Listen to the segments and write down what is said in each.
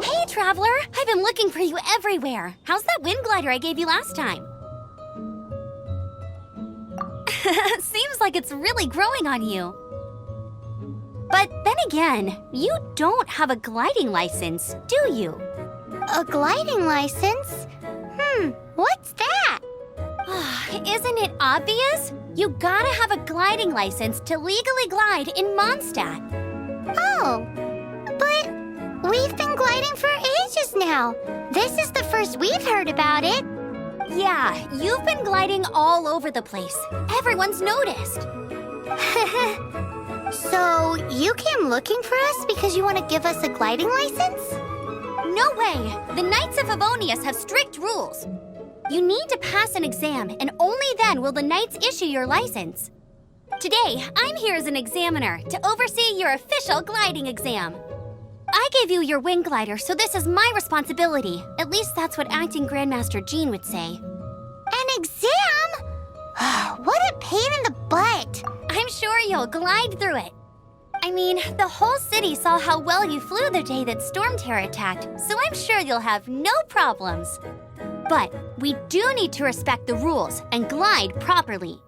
Hey, Traveler! I've been looking for you everywhere. How's that wind glider I gave you last time? Seems like it's really growing on you. But then again, you don't have a gliding license, do you? A gliding license? What's that? Isn't it obvious? You gotta have a gliding license to legally glide in Mondstadt. Oh, but we've been gliding for ages now. This is the first we've heard about it. Yeah, you've been gliding all over the place. Everyone's noticed. So, you came looking for us because you want to give us a gliding license? No way! The Knights of Favonius have strict rules. You need to pass an exam, and only then will the Knights issue your license. Today, I'm here as an examiner to oversee your official gliding exam. I gave you your wing glider, so this is my responsibility. At least that's what Acting Grandmaster Jean would say. An exam? What a pain in the butt! I'm sure you'll glide through it. I mean, the whole city saw how well you flew the day that Storm Terror attacked, so I'm sure you'll have no problems. But we do need to respect the rules and glide properly.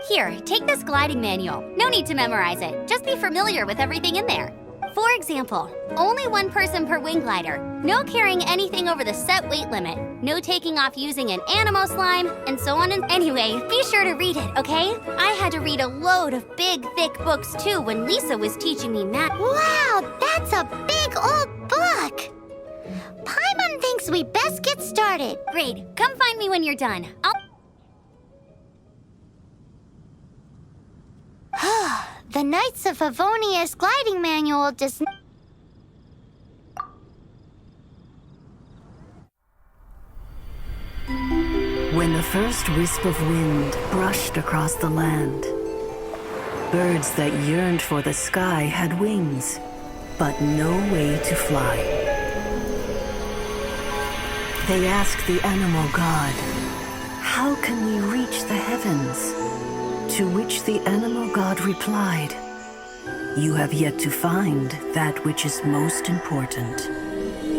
Here, take this gliding manual. No need to memorize it. Just be familiar with everything in there. For example, only one person per wing glider, no carrying anything over the set weight limit, no taking off using an Animo slime, and so on. Anyway, be sure to read it, okay? I had to read a load of big, thick books too when Lisa was teaching me math. Wow, that's a big old book! Paimon thinks we best get started. Great, come find me when you're done. The Knights of Favonius gliding manual does When the first wisp of wind brushed across the land, birds that yearned for the sky had wings, but no way to fly. They asked the animal god, "How can we reach the heavens?" To which the animal god replied, "You have yet to find that which is most important."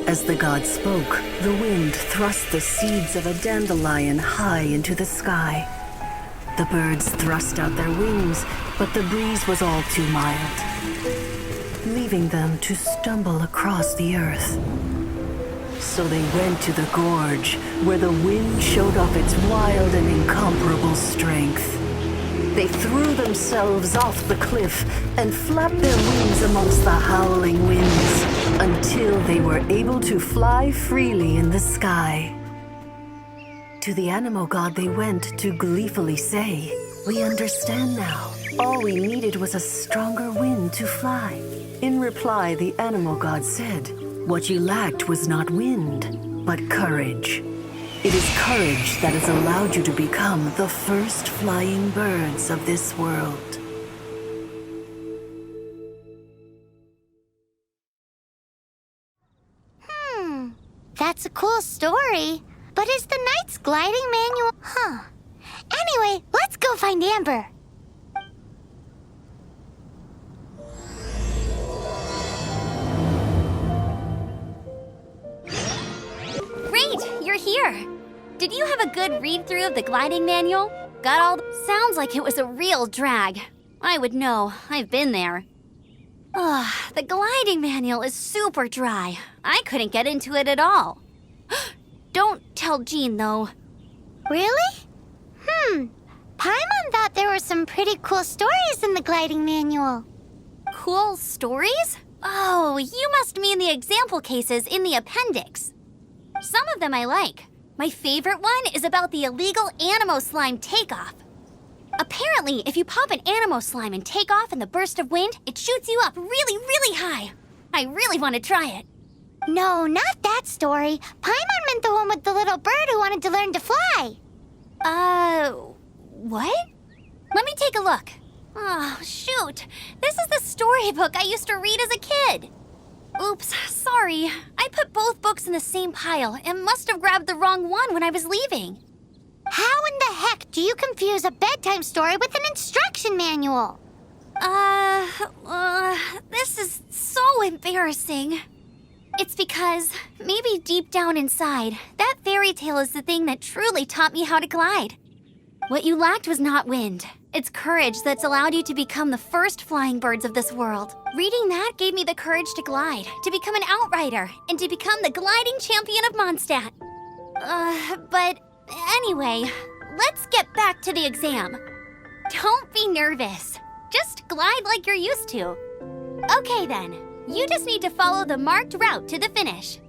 As the god spoke, the wind thrust the seeds of a dandelion high into the sky. The birds thrust out their wings, but the breeze was all too mild, leaving them to stumble across the earth. So they went to the gorge, where the wind showed off its wild and incomparable strength. They threw themselves off the cliff and flapped their wings amongst the howling winds until they were able to fly freely in the sky. To the animal god they went to gleefully say, "We understand now. All we needed was a stronger wind to fly." In reply, the animal god said, "What you lacked was not wind, but courage. It is courage that has allowed you to become the first flying birds of this world." That's a cool story. But is the Knight's gliding manual? Anyway, let's go find Amber. Great, you're here. Did you have a good read-through of the gliding manual? Got all Sounds like it was a real drag. I would know. I've been there. The gliding manual is super dry. I couldn't get into it at all. Don't tell Jean, though. Really? Paimon thought there were some pretty cool stories in the gliding manual. Cool stories? Oh, you must mean the example cases in the appendix. Some of them I like. My favorite one is about the illegal Animo slime takeoff. Apparently, if you pop an Animo slime and take off in the burst of wind, it shoots you up really, really high. I really want to try it. No, not that story. Paimon meant the one with the little bird who wanted to learn to fly. What? Let me take a look. Oh, shoot. This is the storybook I used to read as a kid. Oops, sorry. I put both books in the same pile and must have grabbed the wrong one when I was leaving. How in the heck do you confuse a bedtime story with an instruction manual? This is so embarrassing. It's because Because maybe deep down inside, that fairy tale is the thing that truly taught me how to glide. What you lacked was not wind. It's courage that's allowed you to become the first flying birds of this world. Reading that gave me the courage to glide, to become an outrider, and to become the gliding champion of Mondstadt. But anyway, let's get back to the exam. Don't be nervous. Just glide like you're used to. Okay then, you just need to follow the marked route to the finish.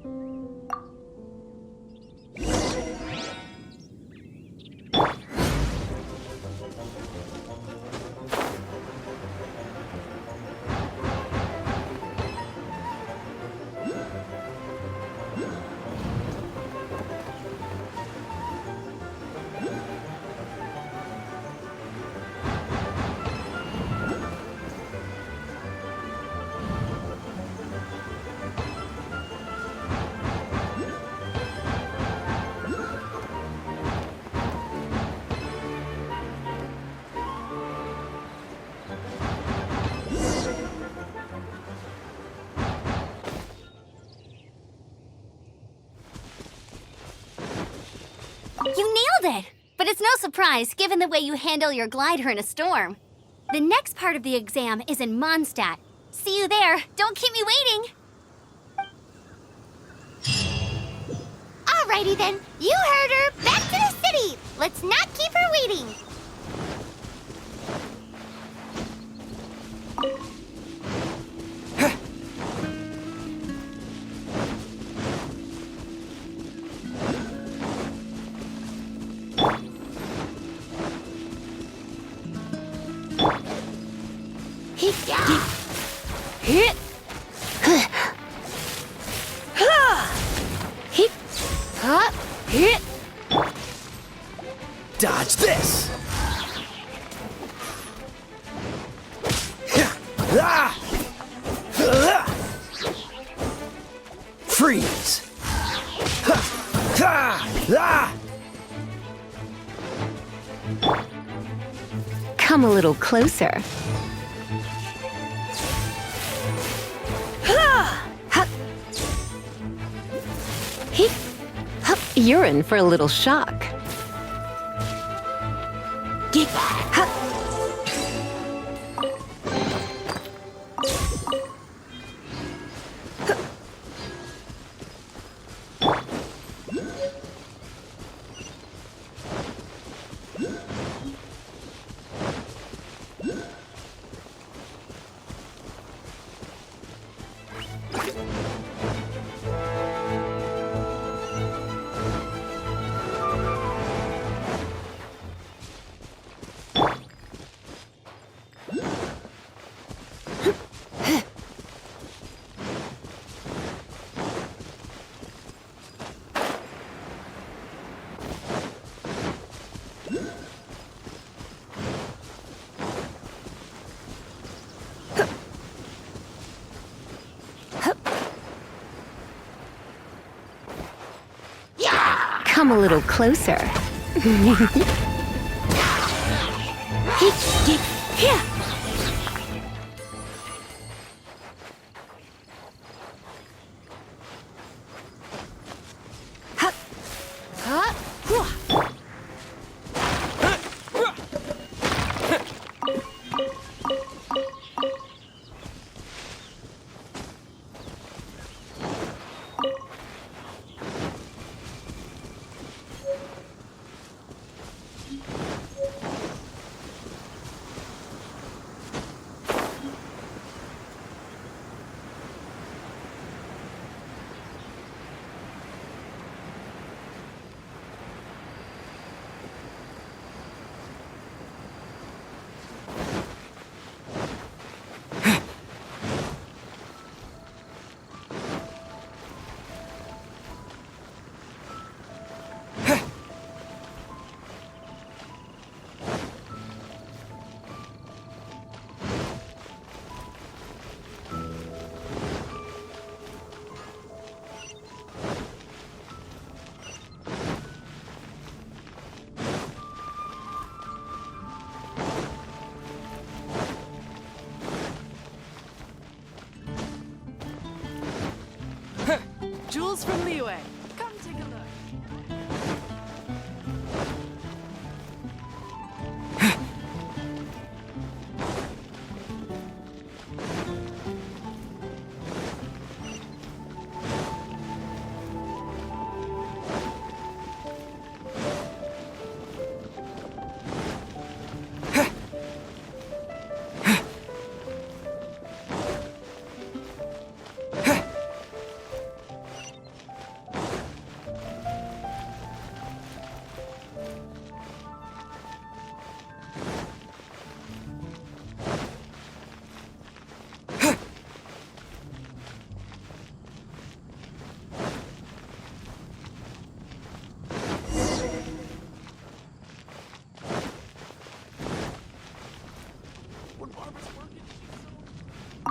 You nailed it! But it's no surprise, given the way you handle your glider in a storm. The next part of the exam is in Mondstadt. See you there. Don't keep me waiting. Alrighty then, you heard her. Back to the city. Let's not keep her waiting. Dodge this! Freeze! Come a little closer. You're in for a little shock. Come a little closer. Jules from Leeway. Come take a look.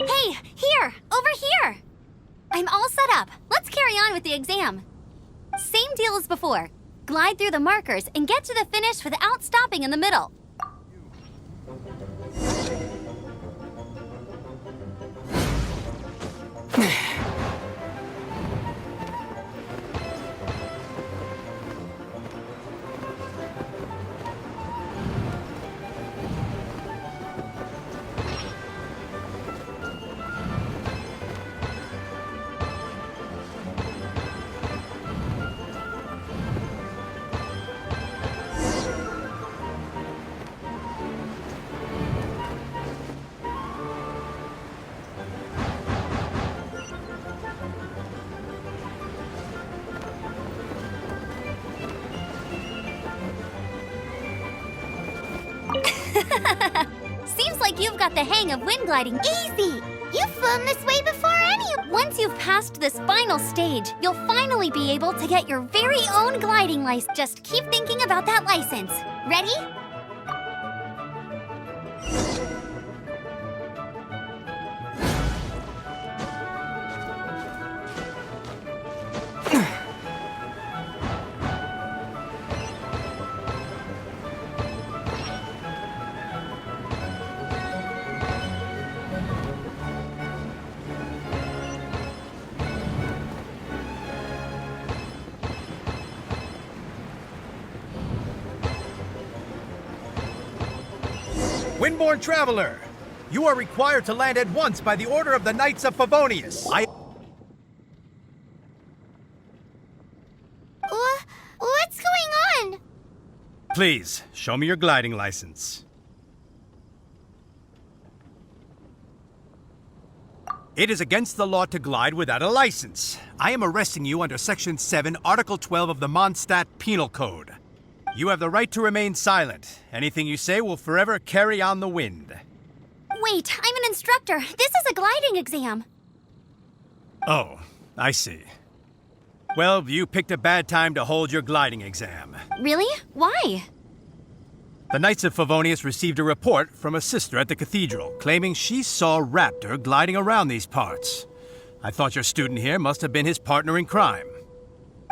Hey, here! Over here! I'm all set up. Let's carry on with the exam. Same deal as before. Glide through the markers and get to the finish without stopping in the middle. Seems like you've got the hang of wind gliding. Easy! You've flown this way before Once you've passed this final stage, you'll finally be able to get your very own gliding license. Just keep thinking about that license. Ready? Windborne Traveler, you are required to land at once by the order of the Knights of Favonius. What's going on? Please, show me your gliding license. It is against the law to glide without a license. I am arresting you under Section 7, Article 12 of the Mondstadt Penal Code. You have the right to remain silent. Anything you say will forever carry on the wind. Wait, I'm an instructor. This is a gliding exam. Oh, I see. Well, you picked a bad time to hold your gliding exam. Really? Why? The Knights of Favonius received a report from a sister at the cathedral claiming she saw Raptor gliding around these parts. I thought your student here must have been his partner in crime.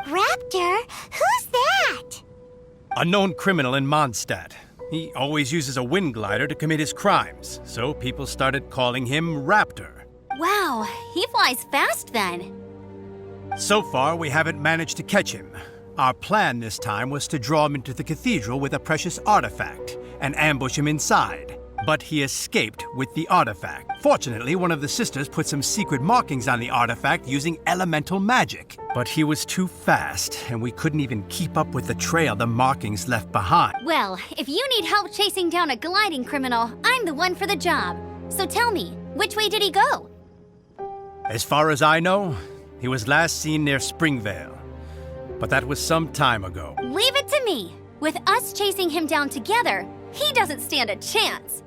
Raptor? Who's that? A known criminal in Mondstadt. He always uses a wind glider to commit his crimes, so people started calling him Raptor. Wow, he flies fast then. So far, we haven't managed to catch him. Our plan this time was to draw him into the cathedral with a precious artifact and ambush him inside. But he escaped with the artifact. Fortunately, one of the sisters put some secret markings on the artifact using elemental magic. But he was too fast, and we couldn't even keep up with the trail the markings left behind. Well, if you need help chasing down a gliding criminal, I'm the one for the job. So tell me, which way did he go? As far as I know, he was last seen near Springvale. But that was some time ago. Leave it to me. With us chasing him down together, he doesn't stand a chance.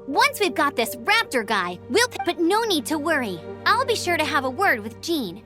Once we've got this Raptor guy, but no need to worry. I'll be sure to have a word with Jean.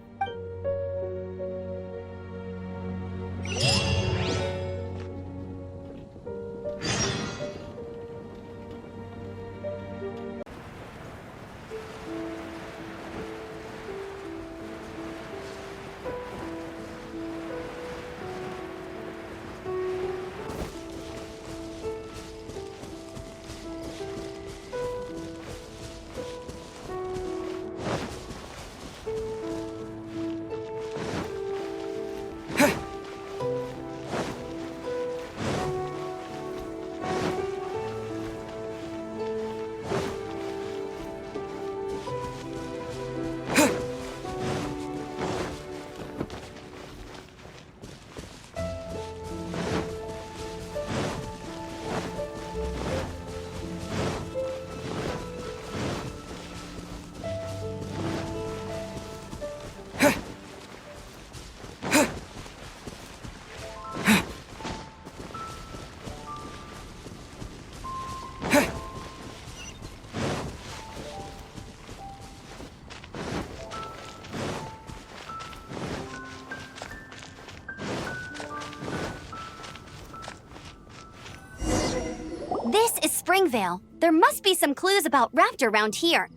Springvale, there must be some clues about Raptor around here.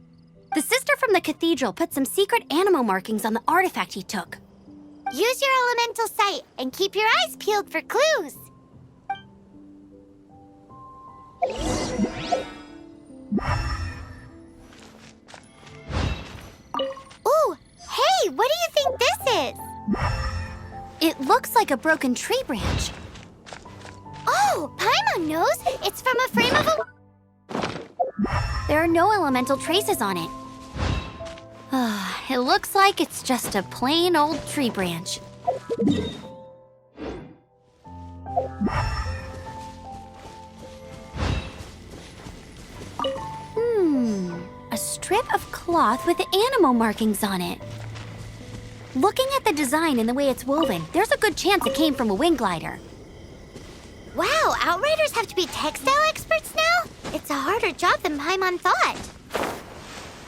The sister from the cathedral put some secret animal markings on the artifact he took. Use your elemental sight and keep your eyes peeled for clues. Ooh, hey, what do you think this is? It looks like a broken tree branch. Oh, Paimon knows. It's from a frame of a... There are no elemental traces on it. It looks like it's just a plain old tree branch. A strip of cloth with animal markings on it. Looking at the design and the way it's woven, there's a good chance it came from a wing glider. Wow, Outriders have to be textile experts now? It's a harder job than Paimon thought.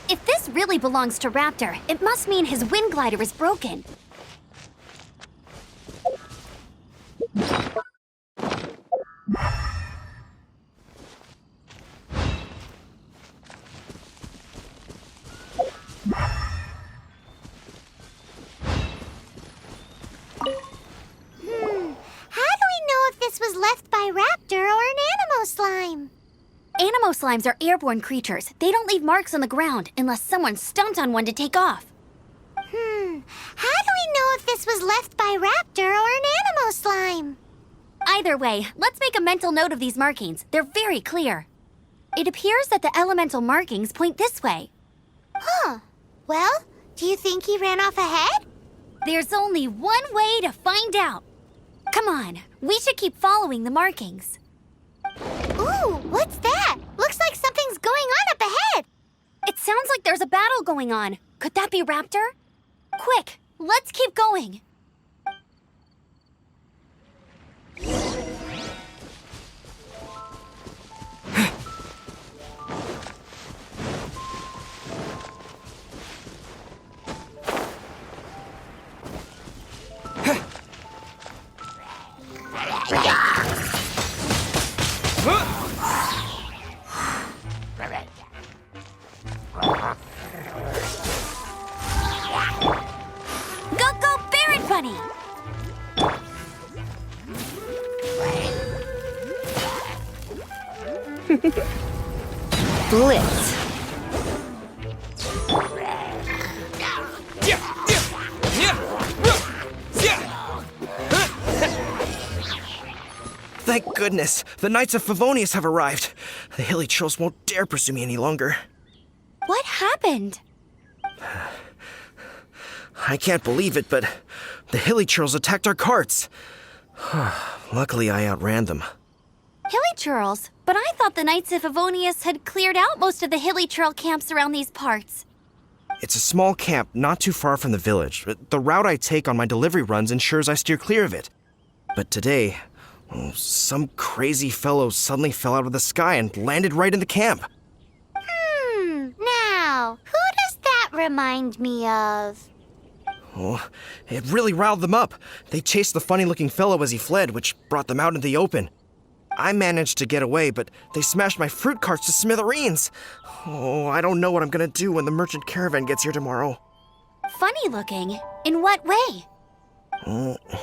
If this really belongs to Raptor, it must mean his wind glider is broken. How do we know if this was left by Raptor or an Anemo slime? Anemo slimes are airborne creatures. They don't leave marks on the ground unless someone stomped on one to take off. How do we know if this was left by Raptor or an Anemo slime? Either way, let's make a mental note of these markings. They're very clear. It appears that the elemental markings point this way. Huh. Well, do you think he ran off ahead? There's only one way to find out. Come on, we should keep following the markings. Ooh, what's that? Looks like something's going on up ahead. It sounds like there's a battle going on. Could that be Raptor? Quick, let's keep going. Go, Barret Bunny! Blitz. Thank goodness, the Knights of Favonius have arrived. The Hilichurls won't dare pursue me any longer. What happened? I can't believe it, but the Hilichurls attacked our carts. Luckily, I outran them. Hilichurls? But I thought the Knights of Favonius had cleared out most of the Hilichurl camps around these parts. It's a small camp not too far from the village. The route I take on my delivery runs ensures I steer clear of it. But today, some crazy fellow suddenly fell out of the sky and landed right in the camp. Now, who does that remind me of? Oh, it really riled them up. They chased the funny-looking fellow as he fled, which brought them out into the open. I managed to get away, but they smashed my fruit carts to smithereens. Oh, I don't know what I'm gonna do when the merchant caravan gets here tomorrow. Funny looking? In what way?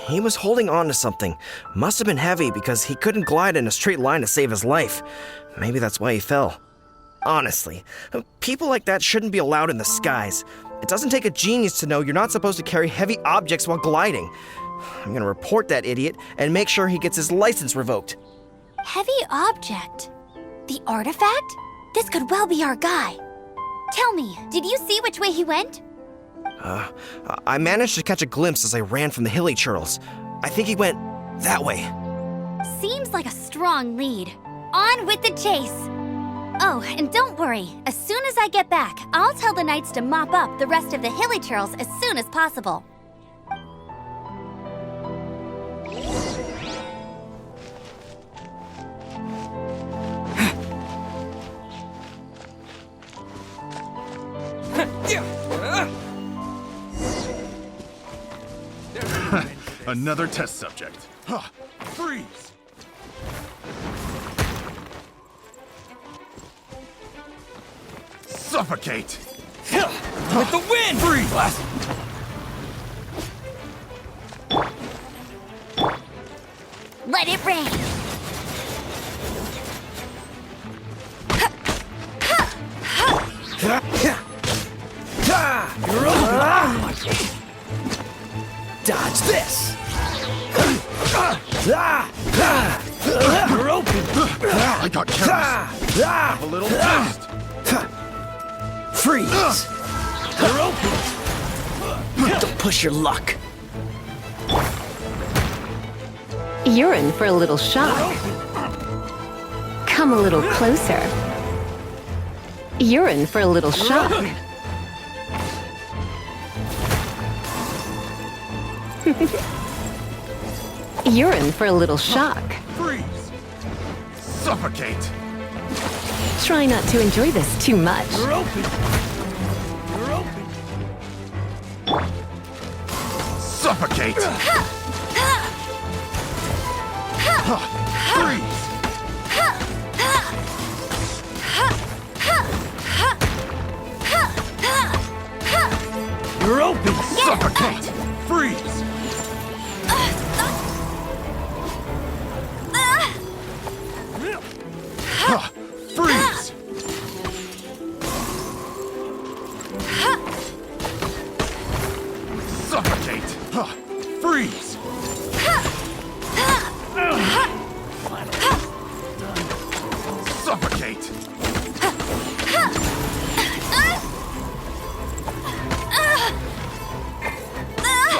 He was holding on to something. Must have been heavy because he couldn't glide in a straight line to save his life. Maybe that's why he fell. Honestly, people like that shouldn't be allowed in the skies. It doesn't take a genius to know you're not supposed to carry heavy objects while gliding. I'm gonna report that idiot and make sure he gets his license revoked. Heavy object? The artifact? This could well be our guy. Tell me, did you see which way he went? I managed to catch a glimpse as I ran from the Hilichurls. I think he went that way. Seems like a strong lead. On with the chase! Oh, and don't worry. As soon as I get back, I'll tell the Knights to mop up the rest of the Hilichurls as soon as possible. Another test subject. Freeze! Suffocate! With the wind! Freeze! Let it rain. You're over! Dodge this! You're open! I got careless. Have a little taste. Freeze! You're open! Don't push your luck. You're in for a little shock. Come a little closer. You're in for a little shock. You're in for a little shock. Freeze! Suffocate! Try not to enjoy this too much. You're open! You're open! Suffocate! Freeze! You're open! Suffocate! Freeze! Freeze! Suffocate! Freeze! Suffocate!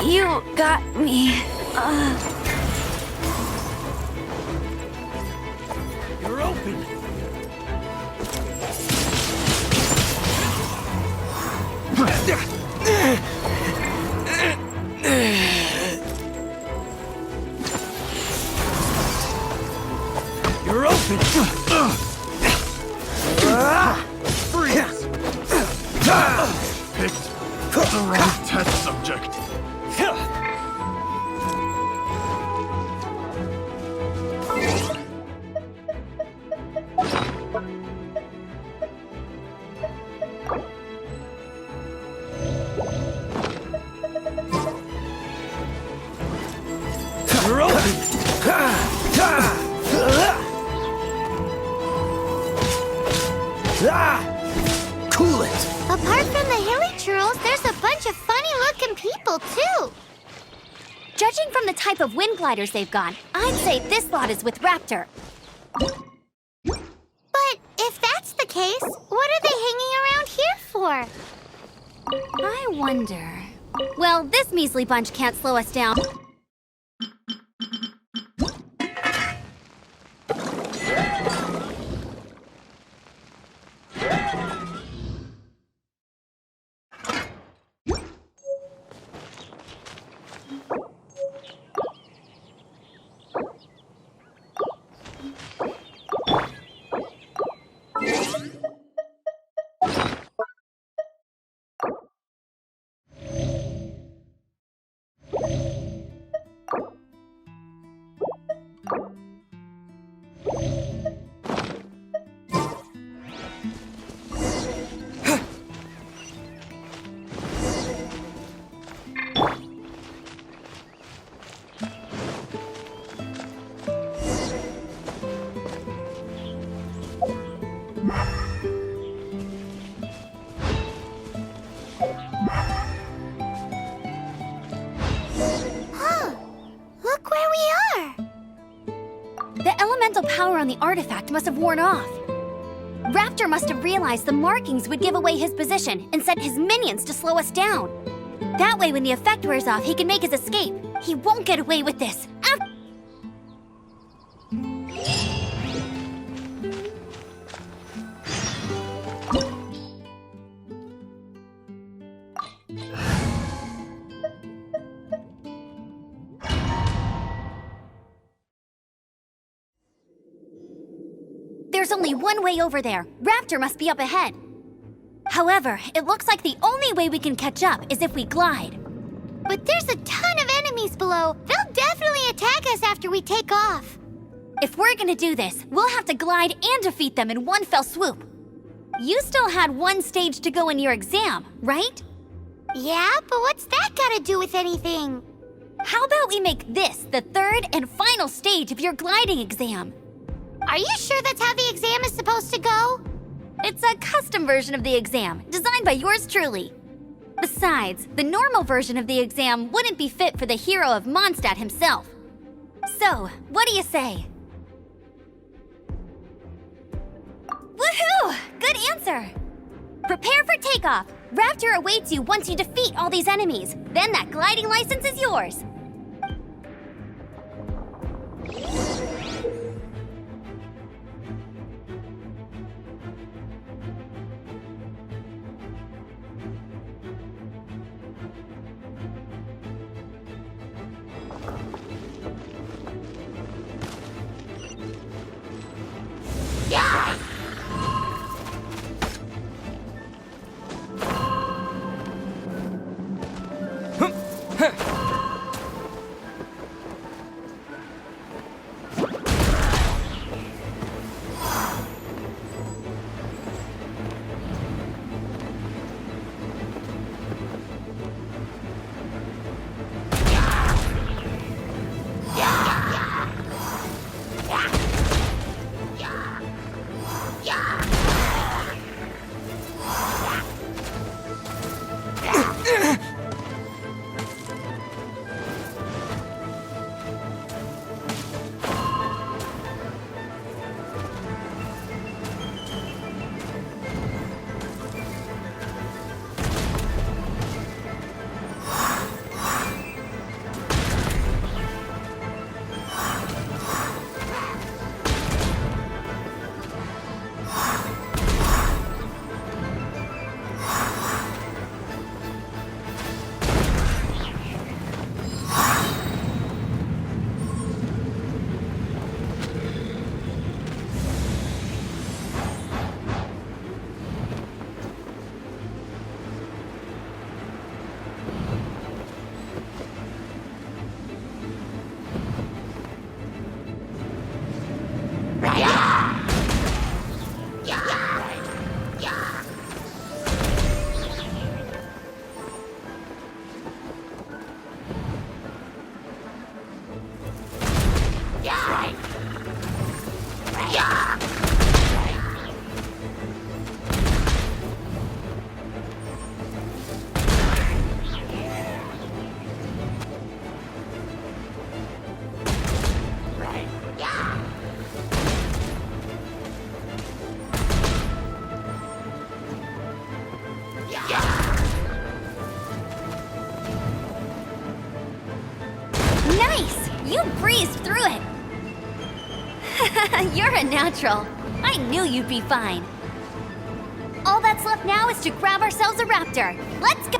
You got me. You're open! You're open! Freeze! Picked the wrong test subject. You're open! Cool it! Apart from the hilly churls, there's a bunch of funny-looking people, too. Judging from the type of wind gliders they've gone, I'd say this lot is with Raptor. But if that's the case, what are they hanging around here for? I wonder. Well, this measly bunch can't slow us down. Look where we are. The elemental power on the artifact must have worn off. Raptor must have realized the markings would give away his position and sent his minions to slow us down. That way, when the effect wears off, he can make his escape. He won't get away with this. There's only one way over there. Raptor must be up ahead. However, it looks like the only way we can catch up is if we glide. But there's a ton of enemies below. They'll definitely attack us after we take off. If we're gonna do this, we'll have to glide and defeat them in one fell swoop. You still had one stage to go in your exam, right? Yeah, but what's that got to do with anything? How about we make this the third and final stage of your gliding exam? Are you sure that's how the exam is supposed to go? It's a custom version of the exam, designed by yours truly. Besides, the normal version of the exam wouldn't be fit for the hero of Mondstadt himself. So, what do you say? Woohoo! Good answer! Prepare for takeoff. Raptor awaits you once you defeat all these enemies. Then that gliding license is yours. Nice! You breezed through it! You're a natural. I knew you'd be fine. All that's left now is to grab ourselves a raptor. Let's go!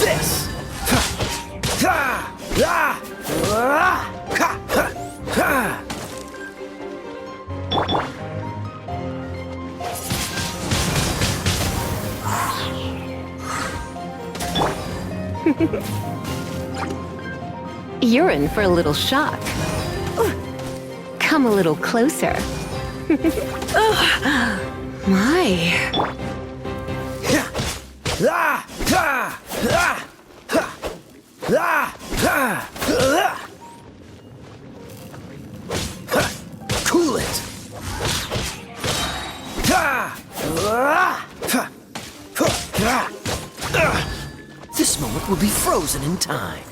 this! You're in for a little shock. Come a little closer. My. Cool it! This moment will be frozen in time.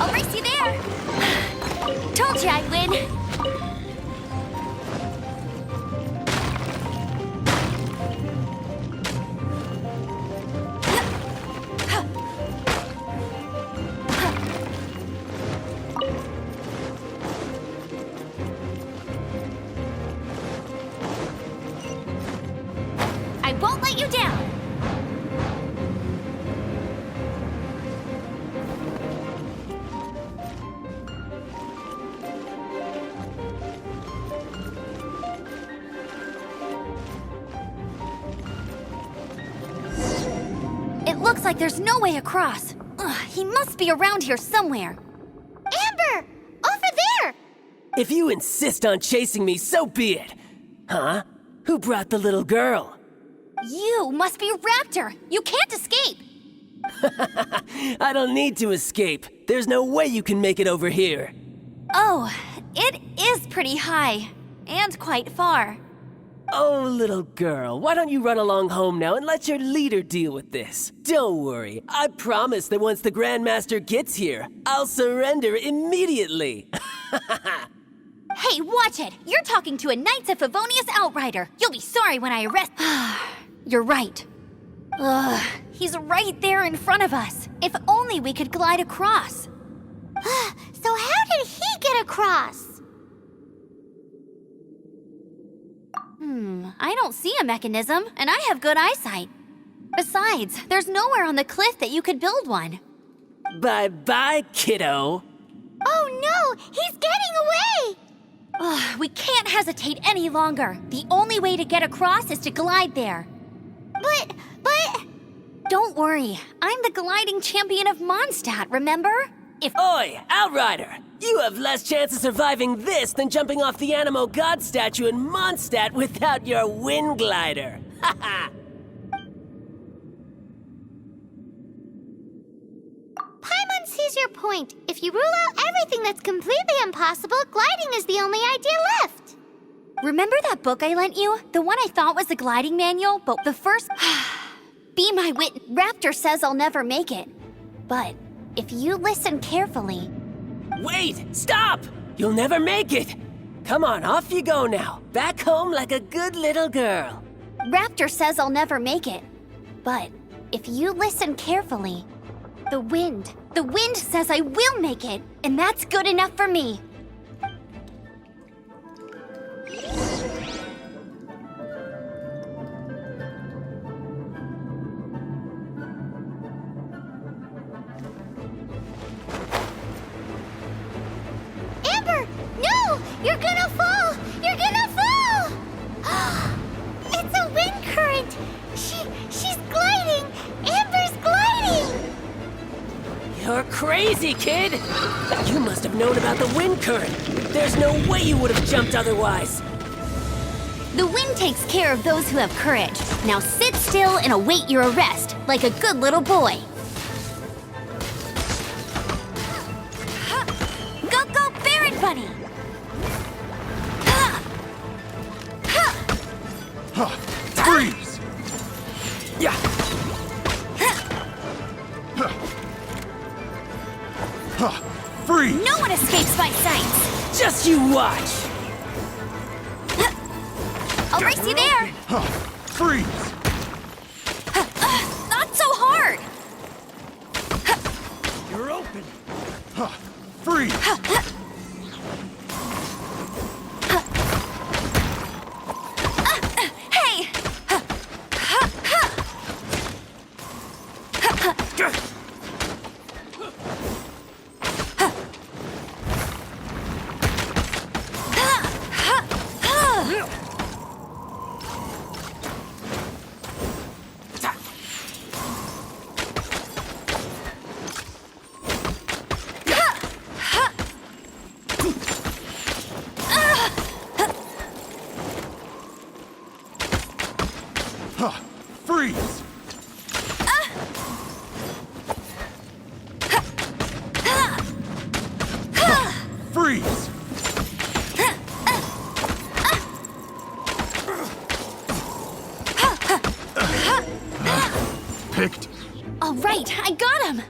I'll race you there. Told you I'd win. I won't let you down. It looks like there's no way across. Ugh, he must be around here somewhere. Amber! Over there! If you insist on chasing me, so be it. Huh? Who brought the little girl? You must be Raptor. You can't escape. I don't need to escape. There's no way you can make it over here. Oh, it is pretty high. And quite far. Oh, little girl, why don't you run along home now and let your leader deal with this? Don't worry, I promise that once the Grandmaster gets here, I'll surrender immediately. Hey, watch it! You're talking to a Knights of Favonius outrider. You'll be sorry when I arrest. You're right. Ugh, he's right there in front of us. If only we could glide across. So how did he get across? I don't see a mechanism, and I have good eyesight. Besides, there's nowhere on the cliff that you could build one. Bye-bye, kiddo. Oh no! He's getting away! Ugh, we can't hesitate any longer. The only way to get across is to glide there. But... Don't worry, I'm the gliding champion of Mondstadt, remember? Oi, Outrider! You have less chance of surviving this than jumping off the Animo God statue in Mondstadt without your wind glider. Haha! Paimon sees your point. If you rule out everything that's completely impossible, gliding is the only idea left. Remember that book I lent you? The one I thought was the gliding manual, but the first... Be my wit... Raptor says I'll never make it. But if you listen carefully... Wait! Stop! You'll never make it! Come on, off you go now. Back home like a good little girl. Raptor says I'll never make it. But if you listen carefully... The wind says I will make it, and that's good enough for me. Amber! No! You're gonna fall! You're gonna fall! It's a wind current! She's gliding! Amber's gliding! You're crazy, kid! You must have known about the wind current. There's no way you would have jumped otherwise. The wind takes care of those who have courage. Now sit still and await your arrest, like a good little boy. Go, go, Barret Bunny! Freeze! Yeah. Freeze! No one escapes my sights! Just you watch! I'll race you there! Freeze! Not so hard! You're open! Freeze! Hey! Freeze! Freeze! Picked. All right, I got him!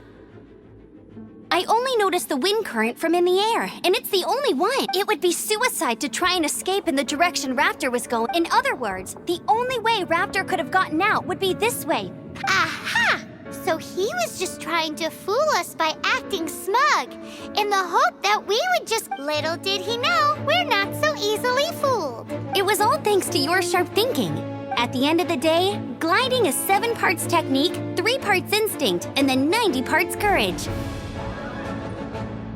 I only noticed the wind current from in the air, and it's the only one. It would be suicide to try and escape in the direction Raptor was going. In other words, the only way Raptor could have gotten out would be this way. Aha! So he was just trying to fool us by acting smug, in the hope that we would just... Little did he know, we're not so easily fooled. It was all thanks to your sharp thinking. At the end of the day, gliding is 7 parts technique, 3 parts instinct, and then 90 parts courage.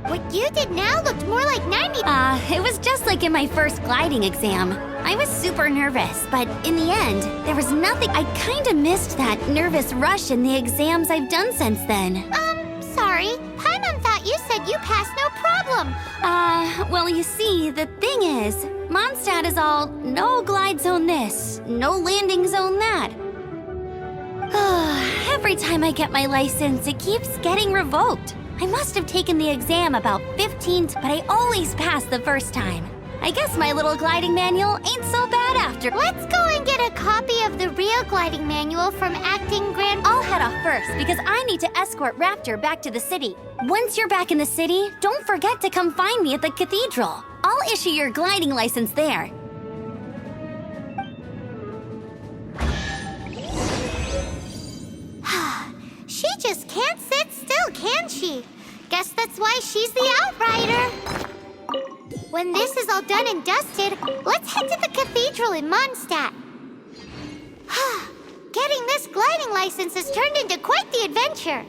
What you did now looked more like 90... It was just like in my first gliding exam. I was super nervous, but in the end, there was nothing. I kinda missed that nervous rush in the exams I've done since then. Sorry. Paimon thought you said you passed no problem. Well, you see, the thing is, Mondstadt is all no glide zone this, no landing zone that. Every time I get my license, it keeps getting revoked. I must have taken the exam about 15 but I always pass the first time. I guess my little gliding manual ain't so bad after. Let's go and get a copy of the real gliding manual from Acting Grand... I'll head off first because I need to escort Raptor back to the city. Once you're back in the city, don't forget to come find me at the cathedral. I'll issue your gliding license there. She just can't sit still, can she? Guess that's why she's the Outrider. When this is all done and dusted, let's head to the cathedral in Mondstadt. Getting this gliding license has turned into quite the adventure.